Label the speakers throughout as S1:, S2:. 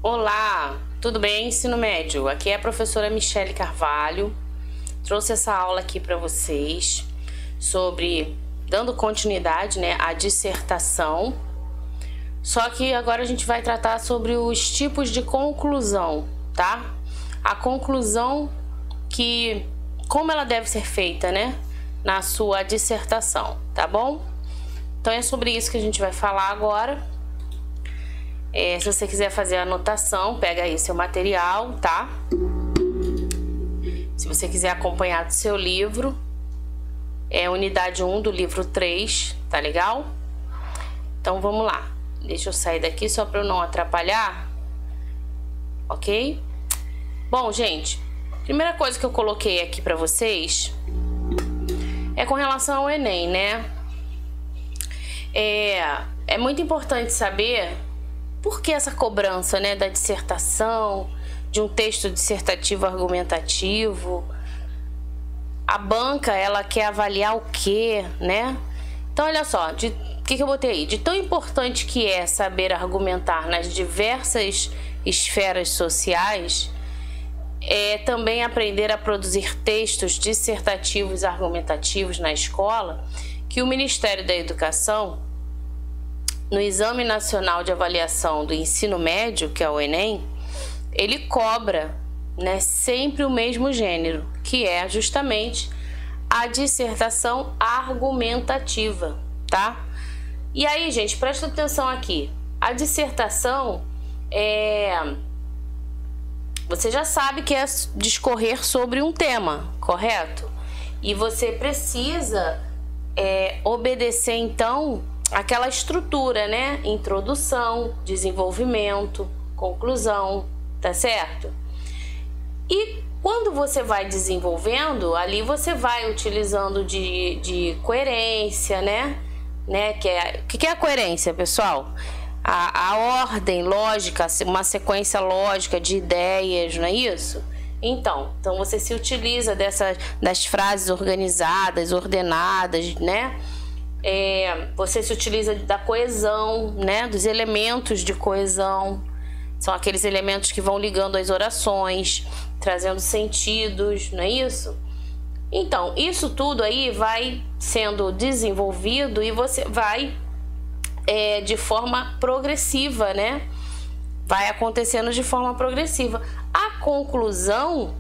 S1: Olá, tudo bem, ensino médio? Aqui é a professora Michele Carvalho. Trouxe essa aula aqui para vocês sobre, dando continuidade, né, à dissertação. Só que agora a gente vai tratar sobre os tipos de conclusão, tá? A conclusão como ela deve ser feita, né, na sua dissertação, tá bom? Então é sobre isso que a gente vai falar agora. Se você quiser fazer a anotação, pega aí seu material, tá? Se você quiser acompanhar do seu livro, é unidade 1 do livro 3, tá legal? Então vamos lá. Deixa eu sair daqui só para eu não atrapalhar, ok? Bom, gente, primeira coisa que eu coloquei aqui para vocês é com relação ao Enem, né? É muito importante saber por que essa cobrança, né, da dissertação, de um texto dissertativo argumentativo. A banca, ela quer avaliar o quê, né? Então, olha só, o que eu botei aí? De tão importante que é saber argumentar nas diversas esferas sociais, é também aprender a produzir textos dissertativos argumentativos na escola, que o Ministério da Educação, no Exame Nacional de Avaliação do Ensino Médio, que é o Enem, ele cobra, né, sempre o mesmo gênero, que é justamente a dissertação argumentativa, tá? E aí, gente, presta atenção aqui. A dissertação você já sabe que é discorrer sobre um tema, correto? E você precisa obedecer, então, aquela estrutura, né? Introdução, desenvolvimento, conclusão, tá certo? E quando você vai desenvolvendo, ali você vai utilizando de coerência, né? O que é a coerência, pessoal? A ordem lógica, uma sequência lógica de ideias, não é isso? Então você se utiliza das frases organizadas, ordenadas, né? Você se utiliza da coesão, né? Dos elementos de coesão. São aqueles elementos que vão ligando as orações, trazendo sentidos, não é isso? Então, isso tudo aí vai sendo desenvolvido e você vai de forma progressiva, né? Vai acontecendo de forma progressiva. A conclusão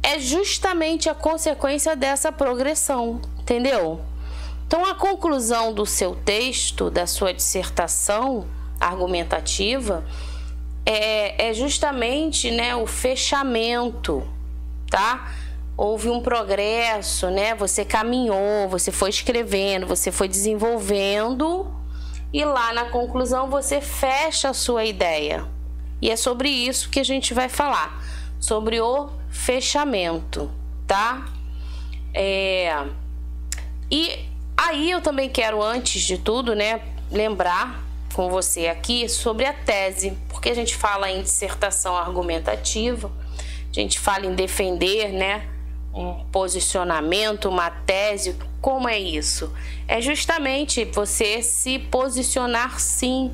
S1: é justamente a consequência dessa progressão, entendeu? Então, a conclusão do seu texto, da sua dissertação argumentativa, é justamente, né, o fechamento, tá? Houve um progresso, né? Você caminhou, você foi escrevendo, você foi desenvolvendo e lá na conclusão você fecha a sua ideia. E é sobre isso que a gente vai falar, sobre o fechamento, tá? E aí eu também quero, antes de tudo, né, lembrar com você aqui sobre a tese, porque a gente fala em dissertação argumentativa, a gente fala em defender, né, um posicionamento, uma tese. Como é isso? É justamente você se posicionar, sim,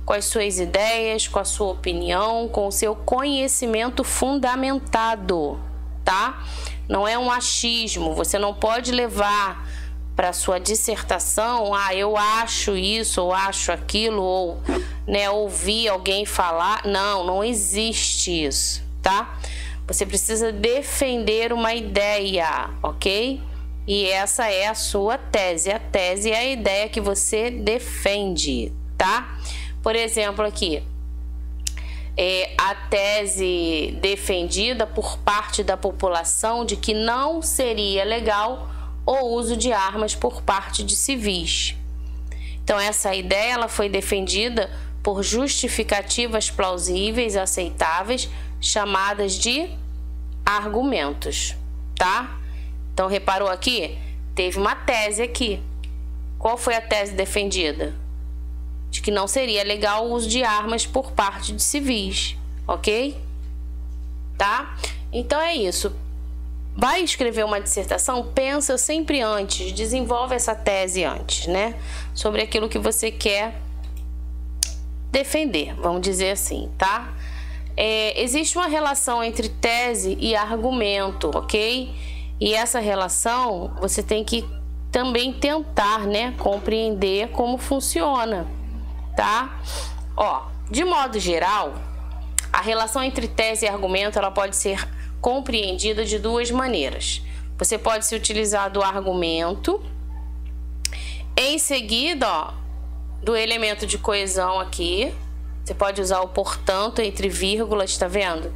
S1: com as suas ideias, com a sua opinião, com o seu conhecimento fundamentado, tá? Não é um achismo, você não pode levar para sua dissertação, eu acho isso, ou acho aquilo, ou, né, ouvi alguém falar. Não existe isso, tá? Você precisa defender uma ideia, ok? E essa é a sua tese. A tese é a ideia que você defende, tá? Por exemplo, aqui, a tese defendida por parte da população de que não seria legal o uso de armas por parte de civis. Então, essa ideia ela foi defendida por justificativas plausíveis, aceitáveis, chamadas de argumentos, tá? Então, reparou aqui? Teve uma tese aqui. Qual foi a tese defendida? De que não seria legal o uso de armas por parte de civis, ok? Tá? Então, é isso. Vai escrever uma dissertação? Pensa sempre antes, desenvolve essa tese antes, né? Sobre aquilo que você quer defender, vamos dizer assim, tá? existe uma relação entre tese e argumento, ok? E essa relação você tem que também tentar, né, compreender como funciona, tá? Ó, de modo geral, a relação entre tese e argumento ela pode ser compreendida de duas maneiras. Você pode se utilizar do argumento, em seguida, ó, do elemento de coesão aqui. Você pode usar o portanto entre vírgulas, tá vendo?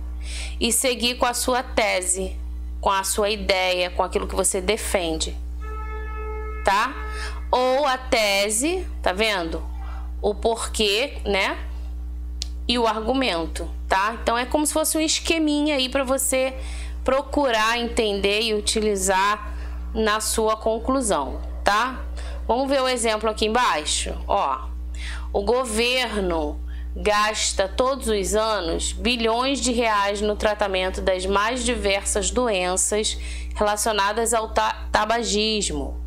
S1: E seguir com a sua tese, com a sua ideia, com aquilo que você defende, tá? Ou a tese, tá vendo? O porquê, né? E o argumento, tá? Então é como se fosse um esqueminha aí para você procurar entender e utilizar na sua conclusão, tá? Vamos ver o exemplo aqui embaixo, ó. O governo gasta todos os anos bilhões de reais no tratamento das mais diversas doenças relacionadas ao tabagismo.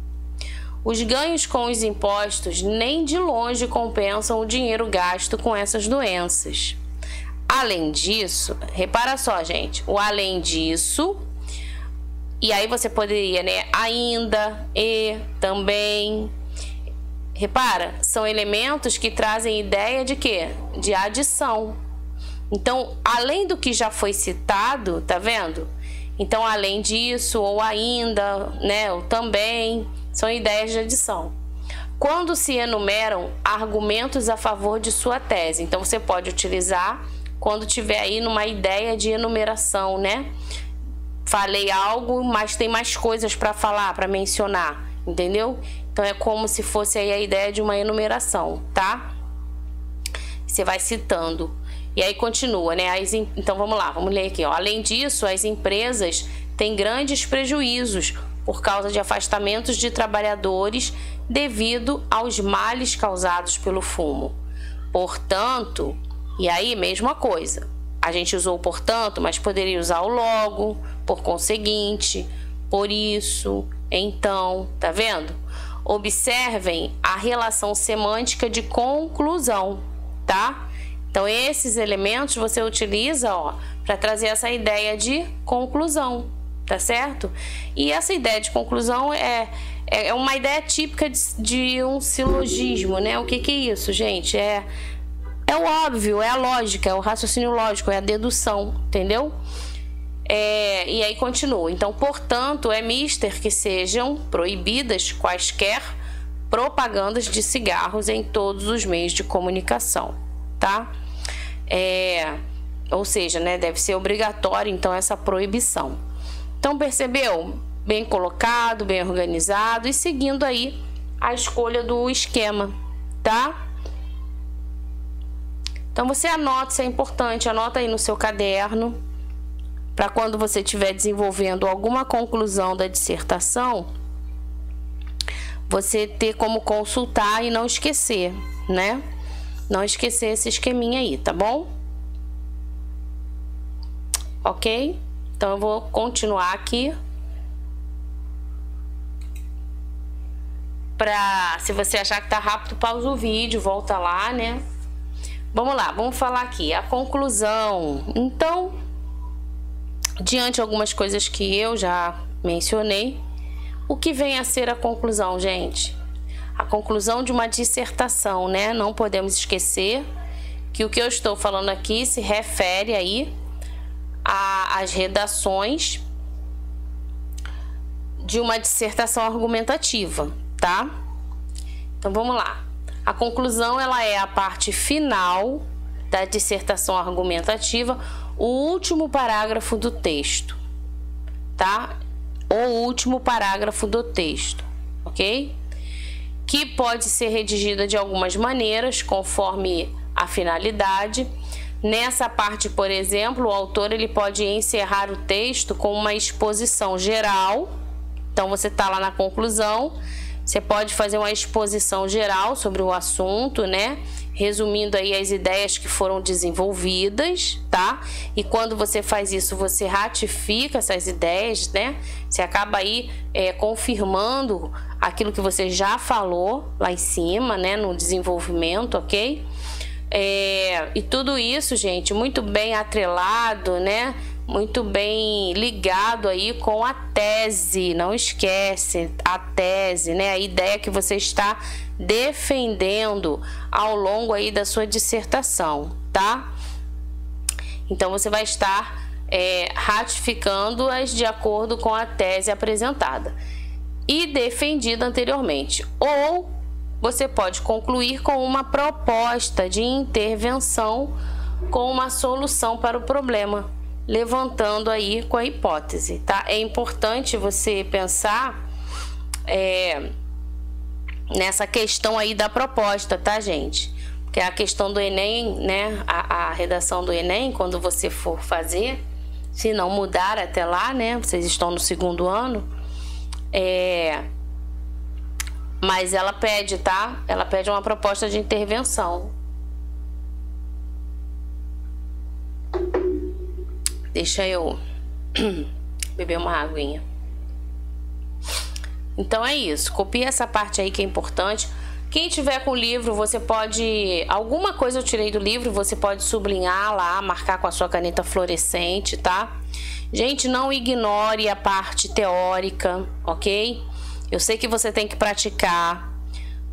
S1: Os ganhos com os impostos nem de longe compensam o dinheiro gasto com essas doenças. Além disso, repara só, gente, o além disso, e aí você poderia, né, ainda, e, também. Repara, são elementos que trazem ideia de quê? De adição. Então, além do que já foi citado, tá vendo? Então, além disso, ou ainda, né, ou também, são ideias de adição. Quando se enumeram argumentos a favor de sua tese, então você pode utilizar quando tiver aí numa ideia de enumeração, né? Falei algo, mas tem mais coisas para falar, para mencionar, entendeu? Então é como se fosse aí a ideia de uma enumeração, tá? Você vai citando. E aí continua, né? Então vamos lá, vamos ler aqui, ó. Além disso, as empresas têm grandes prejuízos por causa de afastamentos de trabalhadores devido aos males causados pelo fumo. Portanto, e aí mesma coisa. A gente usou o portanto, mas poderia usar o logo, por conseguinte, por isso, então, tá vendo? Observem a relação semântica de conclusão, tá? Então, esses elementos você utiliza, ó, para trazer essa ideia de conclusão, tá certo? E essa ideia de conclusão é uma ideia típica de um silogismo, né? O que é isso, gente? É o óbvio, é a lógica, é o raciocínio lógico, é a dedução, entendeu? E aí continua. Então, portanto, é mister que sejam proibidas quaisquer propagandas de cigarros em todos os meios de comunicação, tá? Ou seja, né, deve ser obrigatório, então, essa proibição. Então, percebeu? Bem colocado, bem organizado e seguindo aí a escolha do esquema, tá? Então, você anota, isso é importante, anota aí no seu caderno, para quando você estiver desenvolvendo alguma conclusão da dissertação, você ter como consultar e não esquecer, né? Não esquecer esse esqueminha aí, tá bom? Ok? Então, eu vou continuar aqui. Se você achar que tá rápido, pausa o vídeo, volta lá, né? Vamos lá, vamos falar aqui, a conclusão. Então, diante de algumas coisas que eu já mencionei, o que vem a ser a conclusão, gente? A conclusão de uma dissertação, né? Não podemos esquecer que o que eu estou falando aqui se refere aí às redações de uma dissertação argumentativa, tá? Então, vamos lá. A conclusão, ela é a parte final da dissertação argumentativa, o último parágrafo do texto, tá? O último parágrafo do texto, ok? Que pode ser redigida de algumas maneiras, conforme a finalidade. Nessa parte, por exemplo, o autor ele pode encerrar o texto com uma exposição geral. Então, você está lá na conclusão, você pode fazer uma exposição geral sobre o assunto, né? Resumindo aí as ideias que foram desenvolvidas, tá? E quando você faz isso, você ratifica essas ideias, né? Você acaba aí confirmando aquilo que você já falou lá em cima, né? No desenvolvimento, ok? E tudo isso, gente, muito bem atrelado, né? Muito bem ligado aí com a tese. Não esquece a tese, né? A ideia que você está defendendo ao longo aí da sua dissertação, tá? Então você vai estar ratificando-as de acordo com a tese apresentada e defendida anteriormente. Ou você pode concluir com uma proposta de intervenção com uma solução para o problema, levantando aí com a hipótese, tá? É importante você pensar nessa questão aí da proposta, tá, gente? Porque a questão do Enem, né? A redação do Enem, quando você for fazer, se não mudar até lá, né? Vocês estão no 2º ano, mas ela pede, tá? Ela pede uma proposta de intervenção. Deixa eu beber uma aguinha. Então é isso. Copia essa parte aí que é importante. Quem tiver com o livro, você pode... Alguma coisa eu tirei do livro, você pode sublinhar lá, marcar com a sua caneta fluorescente, tá? Gente, não ignore a parte teórica, ok? Eu sei que você tem que praticar,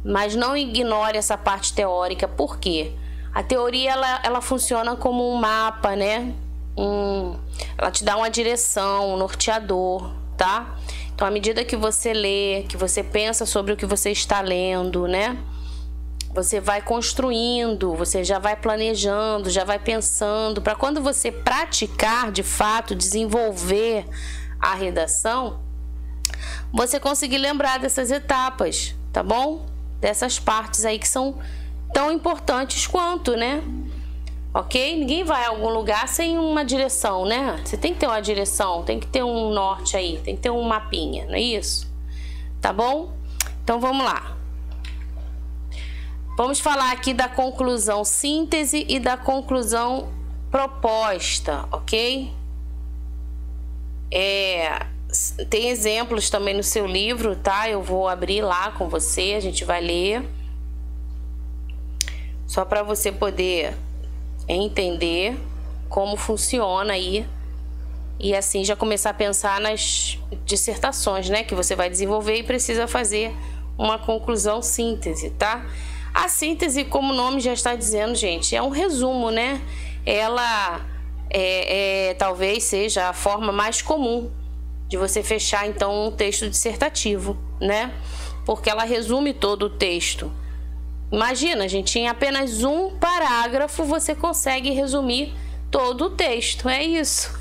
S1: mas não ignore essa parte teórica. Por quê? A teoria, ela funciona como um mapa, né? Ela te dá uma direção, um norteador, tá? Então, à medida que você lê, que você pensa sobre o que você está lendo, né? Você vai construindo, você já vai planejando, já vai pensando, para quando você praticar, de fato, desenvolver a redação, você conseguir lembrar dessas etapas, tá bom? Dessas partes aí que são tão importantes quanto, né? Ok? Ninguém vai a algum lugar sem uma direção, né? Você tem que ter uma direção, tem que ter um norte aí, tem que ter um mapinha, não é isso? Tá bom? Então vamos lá. Vamos falar aqui da conclusão síntese e da conclusão proposta, ok? Tem exemplos também no seu livro, tá? Eu vou abrir lá com você, a gente vai ler. Só para você poder entender como funciona aí e assim já começar a pensar nas dissertações, né, que você vai desenvolver e precisa fazer uma conclusão síntese, tá? A síntese, como o nome já está dizendo, gente, é um resumo, né? Ela talvez seja a forma mais comum de você fechar então um texto dissertativo, né? Porque ela resume todo o texto. Imagina, gente, em apenas um parágrafo você consegue resumir todo o texto. É isso,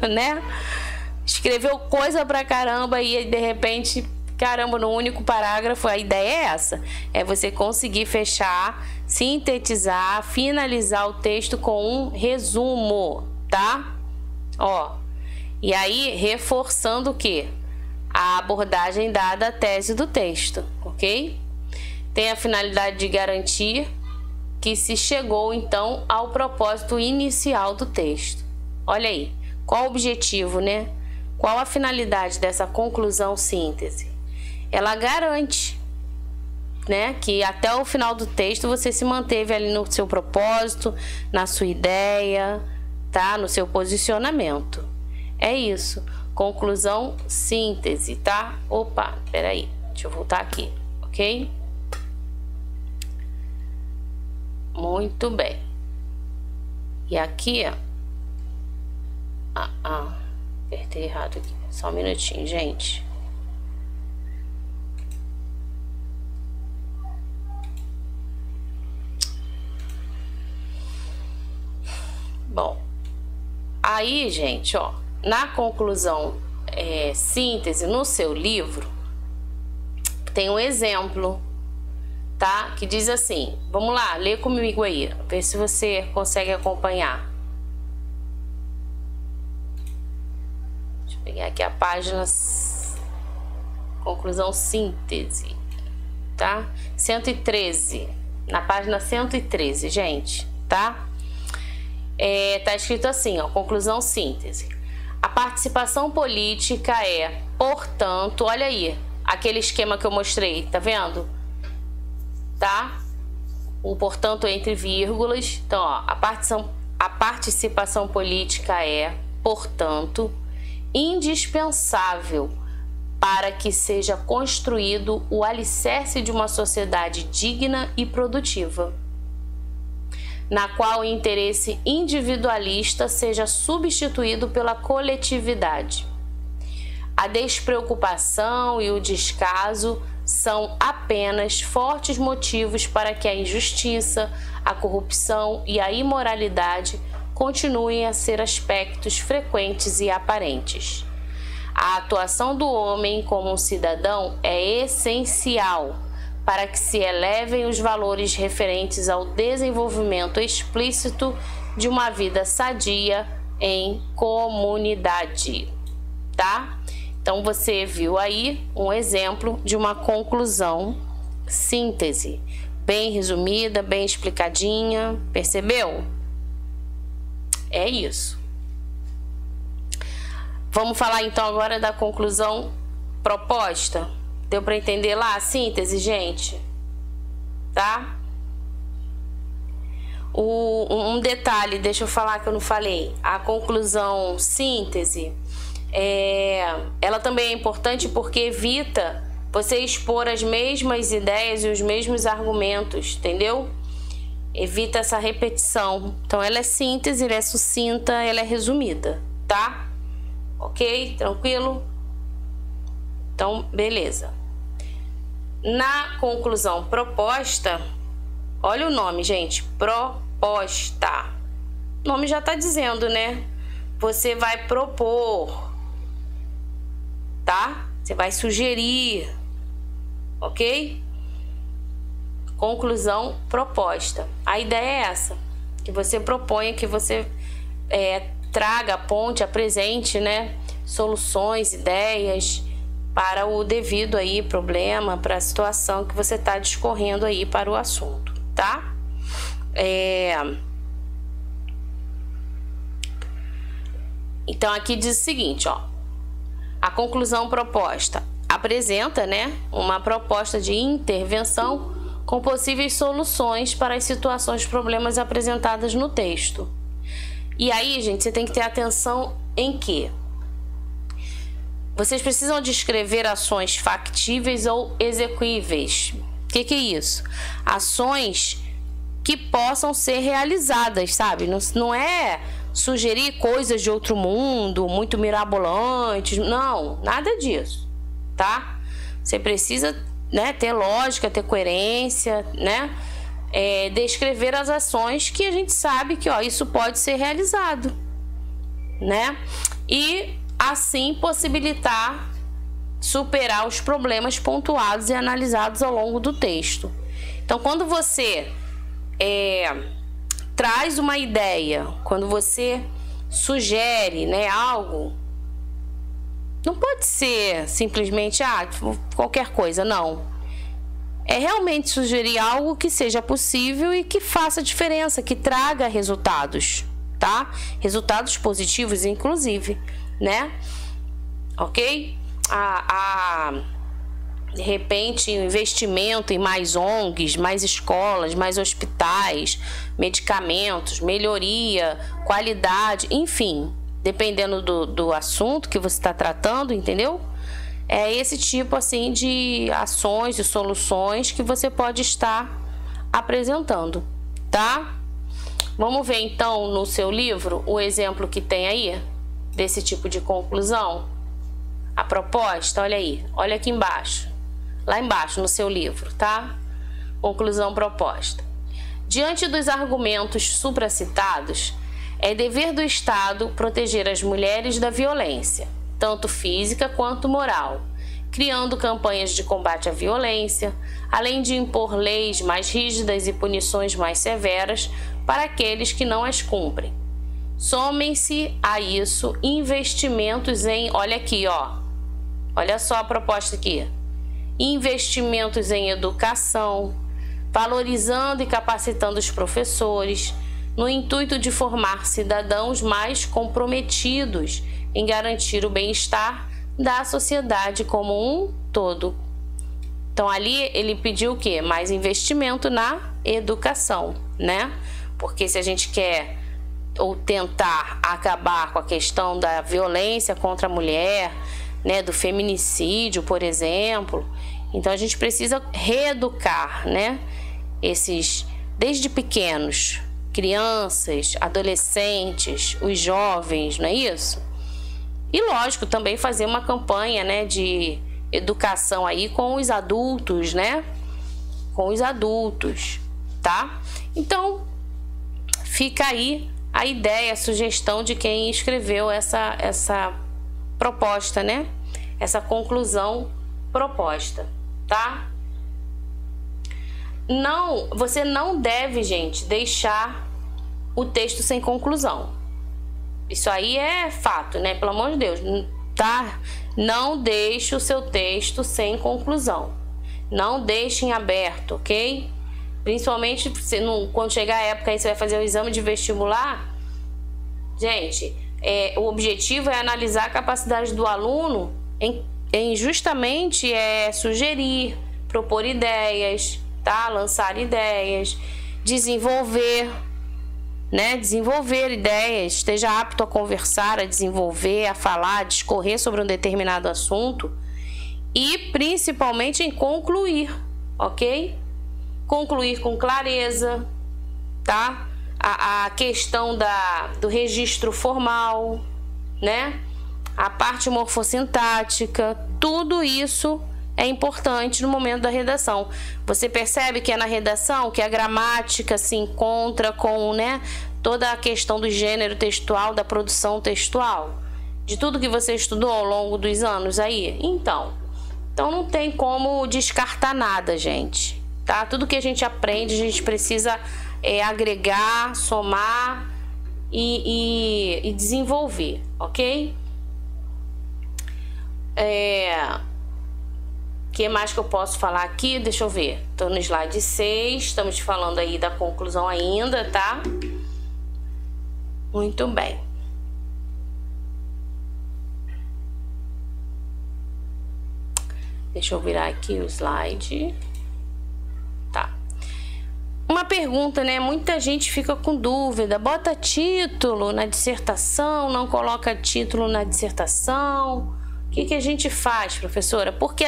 S1: né? Escreveu coisa pra caramba e de repente, caramba, no único parágrafo, a ideia é essa. É você conseguir fechar, sintetizar, finalizar o texto com um resumo, tá? Ó, e aí reforçando o quê? A abordagem dada à tese do texto, ok? Tem a finalidade de garantir que se chegou, então, ao propósito inicial do texto. Olha aí, qual o objetivo, né? Qual a finalidade dessa conclusão síntese? Ela garante, né, que até o final do texto você se manteve ali no seu propósito, na sua ideia, tá? No seu posicionamento. É isso. Conclusão síntese, tá? Opa, peraí. Deixa eu voltar aqui, ok? Muito bem. E aqui, ó. Apertei errado aqui. Só um minutinho, gente. Bom. Aí, gente, ó. Na conclusão síntese, no seu livro, tem um exemplo, tá? Que diz assim, vamos lá, lê comigo aí, ver se você consegue acompanhar. Deixa eu pegar aqui a página conclusão síntese, tá? 113, na página 113, gente, tá? Tá escrito assim, ó, conclusão síntese. A participação política é, portanto, olha aí, aquele esquema que eu mostrei, tá vendo? Tá? o portanto entre vírgulas. Então, ó, a participação política é, portanto, indispensável para que seja construído o alicerce de uma sociedade digna e produtiva, na qual o interesse individualista seja substituído pela coletividade. A despreocupação e o descaso são apenas fortes motivos para que a injustiça, a corrupção e a imoralidade continuem a ser aspectos frequentes e aparentes. A atuação do homem como um cidadão é essencial para que se elevem os valores referentes ao desenvolvimento explícito de uma vida sadia em comunidade, tá? Então você viu aí um exemplo de uma conclusão síntese, bem resumida, bem explicadinha, percebeu? É isso. Vamos falar então agora da conclusão proposta. Deu para entender lá síntese, gente? Tá? Um detalhe, deixa eu falar que eu não falei. A conclusão síntese, ela também é importante porque evita você expor as mesmas ideias e os mesmos argumentos, entendeu? Evita essa repetição. Então ela é síntese, ela é sucinta, ela é resumida, tá? Ok? Tranquilo? Então, beleza. Na conclusão proposta, olha o nome, gente, proposta. O nome já tá dizendo, né? Você vai propor, tá? Você vai sugerir, ok? Conclusão proposta. A ideia é essa, que você proponha, que você traga, aponte, apresente, né, soluções, ideias para o devido aí problema, para a situação que você está discorrendo aí para o assunto, tá? Então aqui diz o seguinte, ó, a conclusão proposta apresenta, né, uma proposta de intervenção com possíveis soluções para as situações, problemas apresentadas no texto. E aí, gente, você tem que ter atenção em que vocês precisam descrever ações factíveis ou execuíveis. O que é isso? Ações que possam ser realizadas, sabe? Não é sugerir coisas de outro mundo, muito mirabolantes. Não, nada disso, tá? Você precisa, né, ter lógica, ter coerência, né? Descrever as ações que a gente sabe que, ó, isso pode ser realizado, né? E assim possibilitar superar os problemas pontuados e analisados ao longo do texto. Então, quando você traz uma ideia, quando você sugere, né, algo, não pode ser simplesmente qualquer coisa, não. É realmente sugerir algo que seja possível e que faça diferença, que traga resultados, tá? Resultados positivos, inclusive, né? Ok? De repente, investimento em mais ONGs, mais escolas, mais hospitais, medicamentos, melhoria, qualidade, enfim, dependendo do assunto que você está tratando, entendeu? É esse tipo assim de ações e soluções que você pode estar apresentando, tá? Vamos ver então no seu livro o exemplo que tem aí desse tipo de conclusão. A proposta, olha aí, olha aqui embaixo, lá embaixo no seu livro, tá? Conclusão proposta. Diante dos argumentos supracitados, é dever do Estado proteger as mulheres da violência, tanto física quanto moral, criando campanhas de combate à violência, além de impor leis mais rígidas e punições mais severas para aqueles que não as cumprem. Somem-se a isso investimentos em, olha aqui, ó, olha só a proposta aqui, investimentos em educação, valorizando e capacitando os professores, no intuito de formar cidadãos mais comprometidos em garantir o bem-estar da sociedade como um todo. Então ali ele pediu o quê? Mais investimento na educação, né? Porque se a gente quer ou tentar acabar com a questão da violência contra a mulher, né, do feminicídio, por exemplo, então a gente precisa reeducar, né, esses desde pequenos, crianças, adolescentes, os jovens, não é isso? E lógico, também fazer uma campanha, né, de educação aí com os adultos, né? Com os adultos, tá? Então, fica aí a ideia, a sugestão de quem escreveu essa proposta, né? Essa conclusão proposta, tá? Não, você não deve, gente, deixar o texto sem conclusão. Isso aí é fato, né? Pelo amor de Deus, tá? Não deixe o seu texto sem conclusão. Não deixe em aberto, ok? Principalmente quando chegar a época aí você vai fazer o exame de vestibular. Gente, o objetivo é analisar a capacidade do aluno em justamente sugerir, propor ideias, tá? Lançar ideias, desenvolver, né? Desenvolver ideias, esteja apto a conversar, a desenvolver, a falar, a discorrer sobre um determinado assunto e principalmente em concluir, ok? Concluir com clareza, tá? A questão do registro formal, né? A parte morfossintática, tudo isso é importante no momento da redação. Você percebe que é na redação que a gramática se encontra com, né, toda a questão do gênero textual, da produção textual, de tudo que você estudou ao longo dos anos aí. Então não tem como descartar nada, gente, tá? Tudo que a gente aprende, a gente precisa agregar, somar e desenvolver, ok? O que mais que eu posso falar aqui? Deixa eu ver. Estou no slide 6. Estamos falando aí da conclusão ainda, tá? Muito bem. Deixa eu virar aqui o slide. Tá. Uma pergunta, né? Muita gente fica com dúvida. Bota título na dissertação, não coloca título na dissertação. O que a gente faz, professora? Porque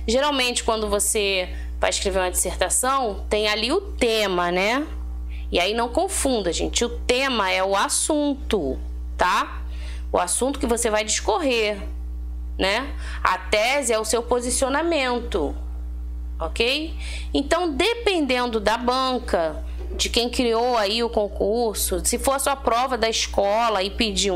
S1: geralmente quando você vai escrever uma dissertação, tem ali o tema, né? E aí não confunda, gente. O tema é o assunto, tá? O assunto que você vai discorrer, né? A tese é o seu posicionamento, ok? Então, dependendo da banca, de quem criou aí o concurso, se for a sua prova da escola e pedir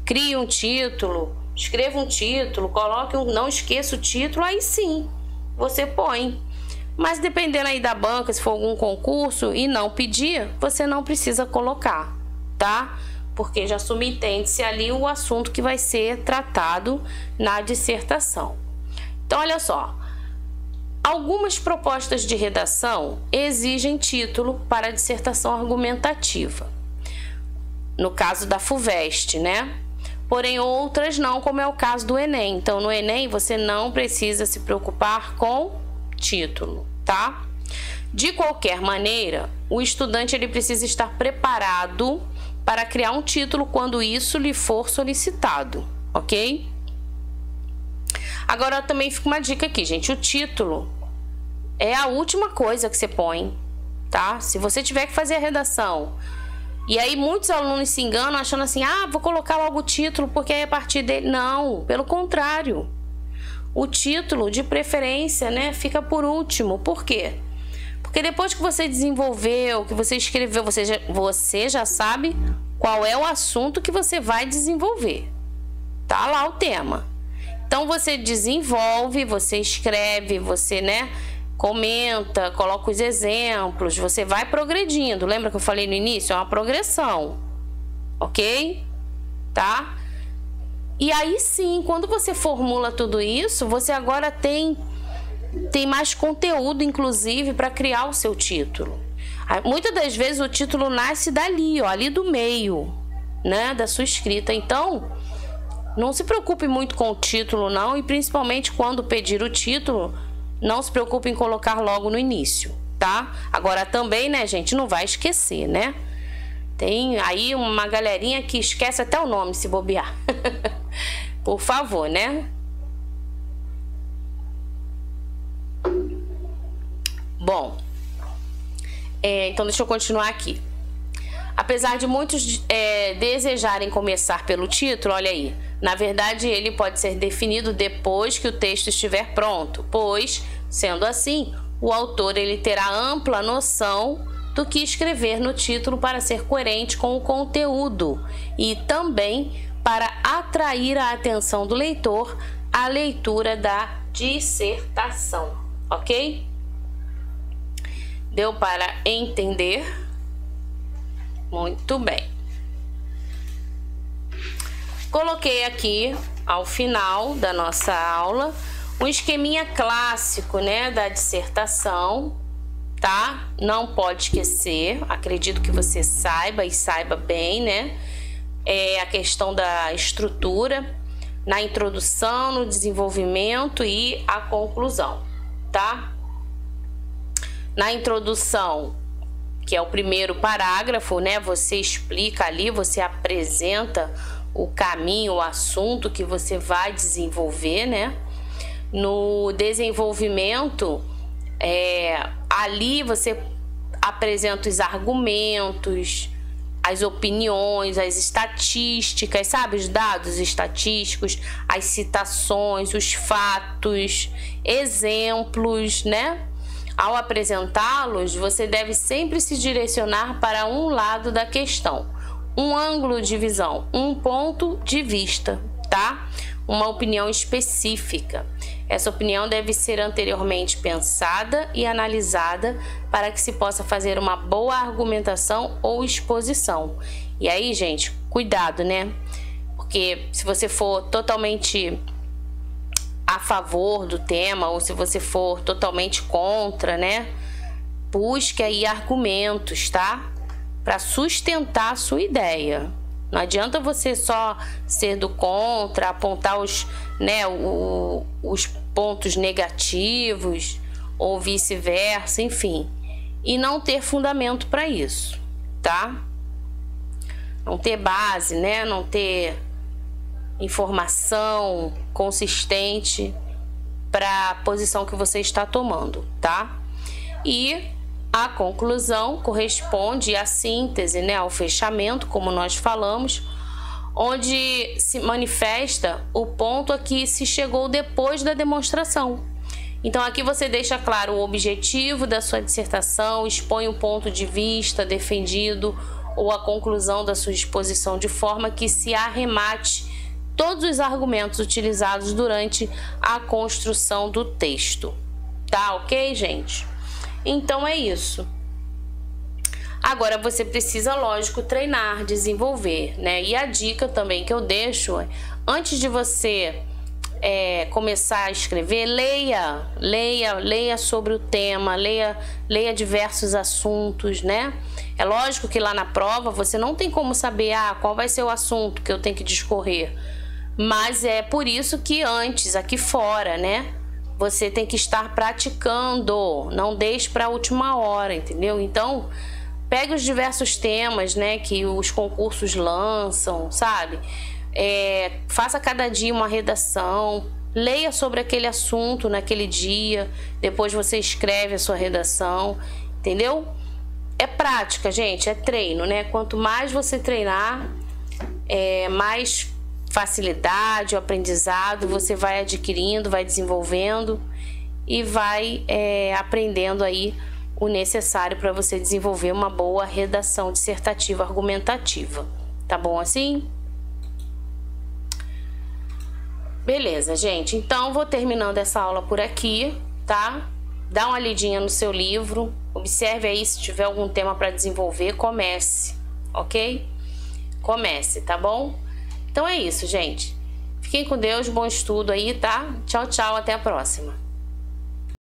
S1: crie um título, escreva um título, coloque não esqueça o título, aí sim, você põe. Mas dependendo aí da banca, se for algum concurso e não pedir, você não precisa colocar, tá? Porque já subentende-se ali o assunto que vai ser tratado na dissertação. Então, olha só. Algumas propostas de redação exigem título para dissertação argumentativa. No caso da FUVEST, né? Porém, outras não, como é o caso do Enem. Então, no Enem, você não precisa se preocupar com título, tá? De qualquer maneira, o estudante ele precisa estar preparado para criar um título quando isso lhe for solicitado, ok? Agora, também fica uma dica aqui, gente. O título é a última coisa que você põe, tá? Se você tiver que fazer a redação... E aí muitos alunos se enganam achando assim, vou colocar logo o título porque aí a partir dele... Não, pelo contrário. O título, de preferência, né, fica por último. Por quê? Porque depois que você desenvolveu, que você escreveu, você já sabe qual é o assunto que você vai desenvolver. Tá lá o tema. Então você desenvolve, você escreve, você, né, comenta, coloca os exemplos, você vai progredindo. Lembra que eu falei no início? É uma progressão, ok? Tá? E aí sim, quando você formula tudo isso, você agora tem mais conteúdo, inclusive, para criar o seu título. Muitas das vezes o título nasce dali, ó, ali do meio, né, da sua escrita. Então, não se preocupe muito com o título, não, e principalmente quando pedir o título, não se preocupe em colocar logo no início, tá? Agora também, né, gente, não vai esquecer, né? Tem aí uma galerinha que esquece até o nome se bobear. Por favor, né? Bom, então deixa eu continuar aqui. Apesar de muitos desejarem começar pelo título, olha aí, na verdade ele pode ser definido depois que o texto estiver pronto, pois, sendo assim, o autor ele terá ampla noção do que escrever no título para ser coerente com o conteúdo e também para atrair a atenção do leitor à leitura da dissertação, ok? Deu para entender? Muito bem. Coloquei aqui ao final da nossa aula um esqueminha clássico, né, da dissertação, tá? Não pode esquecer, acredito que você saiba e saiba bem, né? A questão da estrutura, na introdução, no desenvolvimento e a conclusão, tá? Na introdução, que é o primeiro parágrafo, né? Você explica ali, você apresenta o caminho, o assunto que você vai desenvolver, né? No desenvolvimento, ali você apresenta os argumentos, as opiniões, as estatísticas, sabe? Os dados estatísticos, as citações, os fatos, exemplos, né? Ao apresentá-los, você deve sempre se direcionar para um lado da questão, um ângulo de visão, um ponto de vista, tá? Uma opinião específica. Essa opinião deve ser anteriormente pensada e analisada para que se possa fazer uma boa argumentação ou exposição. E aí, gente, cuidado, né? Porque se você for totalmente a favor do tema ou se você for totalmente contra, né? Busque aí argumentos, tá? Para sustentar a sua ideia. Não adianta você só ser do contra, apontar os pontos negativos ou vice-versa, enfim, e não ter fundamento para isso, tá? Não ter base, né? Não ter informação consistente para a posição que você está tomando, tá? E a conclusão corresponde à síntese, né, ao fechamento, como nós falamos, onde se manifesta o ponto a que se chegou depois da demonstração. Então aqui você deixa claro o objetivo da sua dissertação, expõe o ponto de vista defendido ou a conclusão da sua exposição de forma que se arremate todos os argumentos utilizados durante a construção do texto. Tá ok, gente? Então é isso. Agora você precisa, lógico, treinar, desenvolver, né? E a dica também que eu deixo é, antes de você começar a escrever, leia sobre o tema, leia diversos assuntos, né? É lógico que lá na prova você não tem como saber qual vai ser o assunto que eu tenho que discorrer, mas é por isso que antes, aqui fora, né? Você tem que estar praticando, não deixe para a última hora, entendeu? Então, pegue os diversos temas, né, que os concursos lançam, sabe? Faça cada dia uma redação, leia sobre aquele assunto naquele dia, depois você escreve a sua redação, entendeu? É prática, gente, é treino, né? Quanto mais você treinar, mais facilidade, o aprendizado você vai adquirindo, vai desenvolvendo e vai aprendendo aí o necessário para você desenvolver uma boa redação dissertativa argumentativa. Tá bom assim? Beleza, gente. Então, vou terminando essa aula por aqui, tá? Dá uma lidinha no seu livro, observe aí se tiver algum tema para desenvolver, comece, ok? Comece, tá bom? Então é isso, gente. Fiquem com Deus, bom estudo aí, tá? Tchau, tchau, até a próxima.